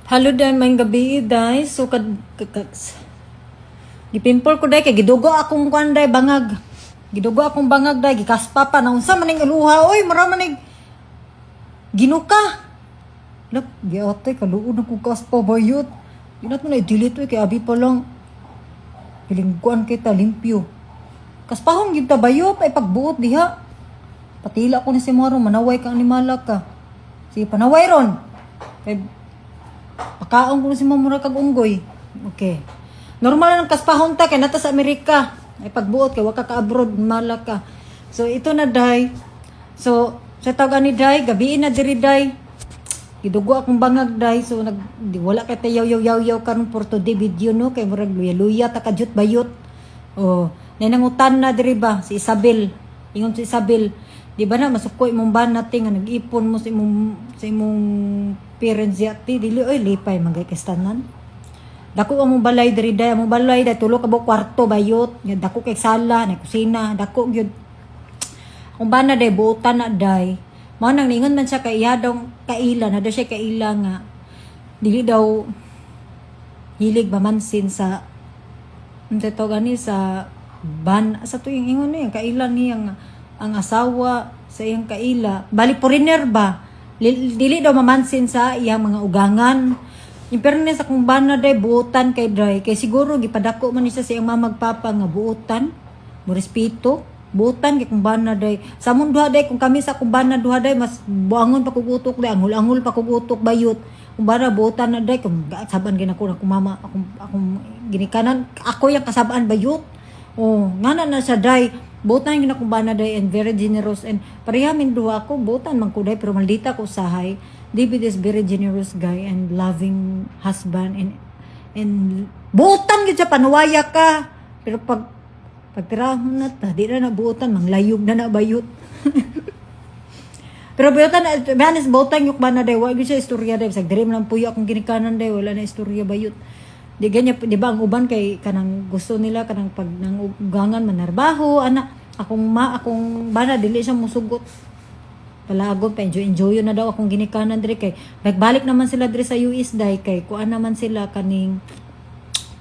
Halo day, may gabi day. So gipimple ko day kay gidugo akong kuan day bangag. Gidugo akong bangag day gikaspa pa na unsa man ning iluha oy, mara man ning ginuka. Lak giatay kaluod akong kaspa bayot. Dinat mo na i-delete kay abi pa lang. Pilingkuan kita limpyo. Kaspahong gyud ta bayot ay pagbuot diha. Patila ko ni si Maro manaway ka animala ka. Sige panaway ron. Kay pakaon ko si mamura kag unggoy. Okay. Normal lang kaspahon ta kay nata sa Amerika. Ay pagbuot kay wa ka abroad mala ka. So ito na day. So sa tawag ani day, gabi na diri day. Gidugo akong bangag day. So wala kay tayaw karon for today video no kay murag luya ta kadyot bayot. Oh, nanangutan na diri ba si Isabel. Ingon si Isabel, di ba na masukoy mong ban natin nga nag-ipon mo sa imong parents yati dili oy lipay magay kastanan. Dako ang mong balay diri day, among balay day tulo ka buok kwarto bayot, nga dako kay sala, na kusina, dako gyud. Kung ba na day buutan na day, mao nang ningon man siya kay iya daw kaila na daw siya kaila nga dili daw hilig mamansin sa to gani sa ban sa tuwing ingon niya kaila niya ang asawa sa iyang kaila bali foreigner ba dili daw mamansin sa iyang mga ugangan in fairness akong bana day buutan kay dry kay siguro gipadako man siya sa iyang mamagpapa nga buutan mo respeto buutan kay kung bana day sa mong duha day kung kami sa akong bana duha day mas buangon pa kog utok day angol pa kog utok bayot kung bana buutan na day kung saban ginako na mama akong ginikanan ako yung kasabaan bayot. Oh, ngana na siya day. Butan yung nakubana day and very generous and parehamin duha ako butan man ko day pero maldita ko usahay. David is very generous guy and loving husband and butan gyud siya panuwaya ka. Pero pagtirahon na ta di na butan manglayog na bayot. Pero butan honest butan yung bana day wa gyud siya istorya day sag diri man puyo akong ginikanan day wala na istorya bayot. Di ganyan, di ba ang uban kay kanang gusto nila kanang pag nang ugangan manarbaho ana akong bana dili siya musugot palagod pa enjoy na daw akong ginikanan diri kay nagbalik naman sila diri sa US day kay kuan naman sila kaning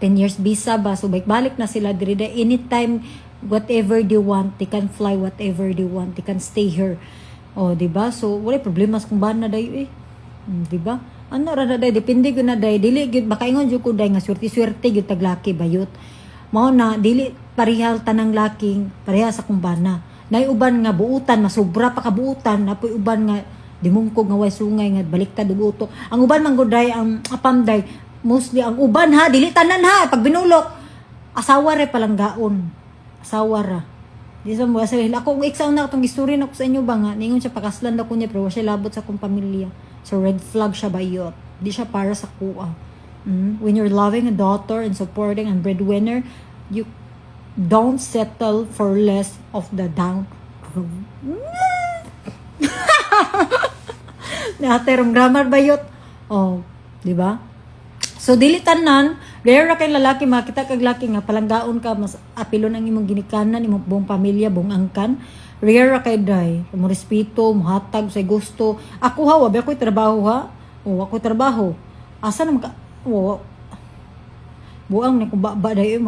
10 years visa ba so balik na sila diri day anytime whatever they want they can fly whatever they want they can stay here oh di ba so wala problema kung bana day di ba ano ra day depende gyud na day dili gyud baka ingon jud ko day nga swerte gyud tag laki bayot mao na dili parehal tanang laking pareha sa kumbana nay uban nga buutan masobra pa ka buutan napoy uban nga dimungkog nga way sungay nga baliktad og utok ang uban man gud day ang apam day mostly ang uban ha dili tanan ha pag binulok asawa ra palanggaon asawa ra di sa mo sa ako exam na atong istorya na ko sa inyo ba nga ningon siya pakaslan daw ko niya pero siya labot sa akong pamilya. So red flag siya bayot. Di siya para sa kuha. When you're loving a daughter and supporting and breadwinner, you don't settle for less of the down. Naterong grammar bayot. Oh, di ba? So dili tanan, rare ra kay lalaki makita kag lalaki nga palanggaon ka mas apilo nang imong ginikanan, imong buong pamilya, buong angkan. Rare ra kay day, mo respeto, mo hatag sa gusto. Ako ha, wabi ako'y trabaho ha. O ako'y trabaho. Asa naman ka? O, buang ni kung baba day,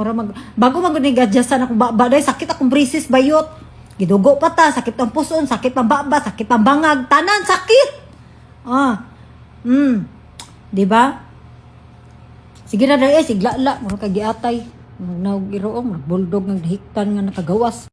bago mag-gadyasan akong baba day, sakit akong braces bayot. Gidugo pa ta, sakit ang puson, sakit ang baba, sakit ang bangag, tanan, sakit! Di ba? Sige na day, siglala, mura kagiatay. Nagnaog iroong, bulldog, naghiktan nga nakagawas.